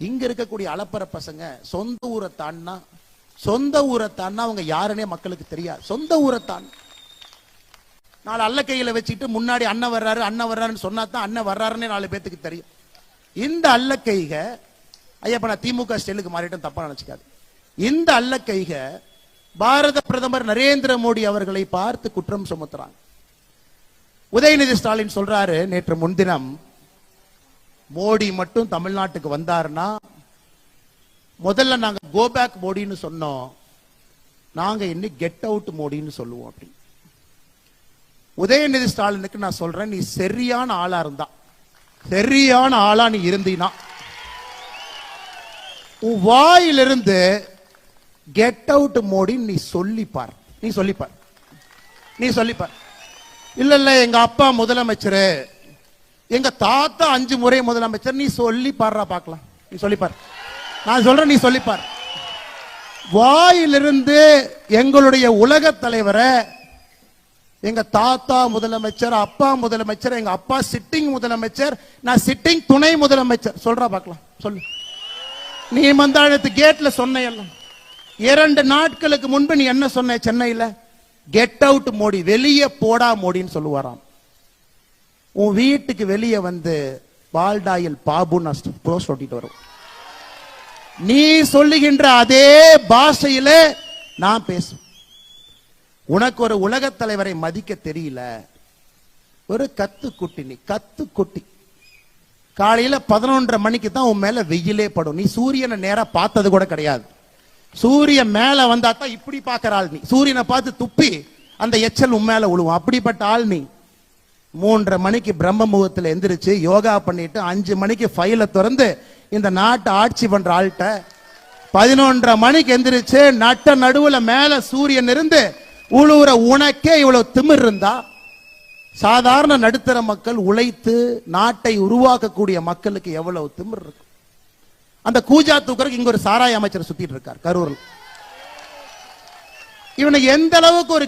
இங்க இருக்கக்கூடிய அலப்பற பசங்க சொந்த ஊரை தாண்டினா அவங்க யாருன்னே மக்களுக்கு தெரியாது. சொந்த ஊரை தான் நாலு அல்ல கையில வச்சுட்டு முன்னாடி அண்ணன் வர்றாருன்னு சொன்னா தான் அண்ணன் வர்றாருன்னே 4 பேத்துக்கு தெரியும். இந்த அல்ல கைக ஐயப்ப நான் திமுக ஸ்டைலுக்கு மாறிட்டும் தப்பா நினைச்சுக்காது. இந்த அல்ல கைக பாரத பிரதமர் நரேந்திர மோடி அவர்களை பார்த்து குற்றம் சுமத்துறாங்க. உதயநிதி ஸ்டாலின் சொல்றாரு, நேற்று முன்தினம் மோடி மட்டும் தமிழ்நாட்டுக்கு வந்தாருன்னா முதல்ல நாங்க கோ பேக் மோடின்னு சொன்னோம், நாங்க இன்னைக்கு கெட் அவுட் மோடின்னு சொல்லுவோம். அப்படி உதயநிதி ஸ்டாலினுக்கு நான் சொல்றேன், நீ சரியான ஆளா இருந்தா, சரியான ஆளா நீ இருந்தீனா உன் வாயிலிருந்து கெட் அவுட் மோடி நீ சொல்லிப்பார். இல்ல எங்க அப்பா முதலமைச்சர், எங்க தாத்தா 5 முறை முதலமைச்சர், நீ சொல்லி பாடுறா பார்க்கலாம். நீ சொல்லிப்பார். நான் சொல்றேன், நீ சொல்லிப்பார். வாயிலிருந்து எங்களுடைய உலக தலைவரை எங்க தாத்தா முதலமைச்சர், அப்பா முதலமைச்சர், எங்க அப்பா சிட்டிங் முதலமைச்சர், நான் சிட்டிங் துணை முதலமைச்சர் சொல்றா பார்க்கலாம். சொல்லு. நீ மந்தாழத்து கேட்ல சொன்ன 2 நாட்களுக்கு முன்பு நீ என்ன சொன்ன? சென்னையில கெட் அவுட் மோடி, வெளியே போடா மோடின்னு சொல்லுவாராம். உன் வீட்டுக்கு வெளியே வந்து பால்டாயில் பாபு போஸ்ட் ஓட்டிட்டு வரும். நீ சொல்லுகின்ற அதே பாஷையில நான் பேசுவேன். உனக்கு ஒரு உலக தலைவரை மதிக்க தெரியல. ஒரு கத்துக்குட்டி, நீ கத்துக்குட்டி. காலையில 11:30 மணிக்கு தான் உன் மேல வெயிலே படும். நீ சூரியனை நேரா பார்த்தது கூட கிடையாது. சூரியன் மேல வந்தா தான் இப்படி பாக்குற ஆள் நீ. சூரியனை பார்த்து துப்பி அந்த எச்சல் உன் மேல விழுவும். அப்படிப்பட்ட ஆள் நீ. 3:30 மணிக்கு பிரம்ம முகூர்த்தத்தில் எந்திரிச்சு யோகா பண்ணிட்டு 5 மணிக்கு ஃபைல திறந்து இந்த நாட்டை ஆட்சி பண்ற ஆள்கிட்ட 11:30 மணிக்கு எந்திரிச்சு நட்ட நடுவுல மேல சூரியன் இருந்து உழுவுற உனக்கே இவ்வளவு திமிர் இருந்தா, சாதாரண நடுத்தர மக்கள் உழைத்து நாட்டை உருவாக்கக்கூடிய மக்களுக்கு எவ்வளவு திமிர் இருக்கும்? அந்த கூஜா தூக்கறதுக்கு இங்க ஒரு சாராய அமைச்சர் சுத்திட்டு இருக்கார் கரூர்ல. இவனுக்கு எந்த அளவுக்கு ஒரு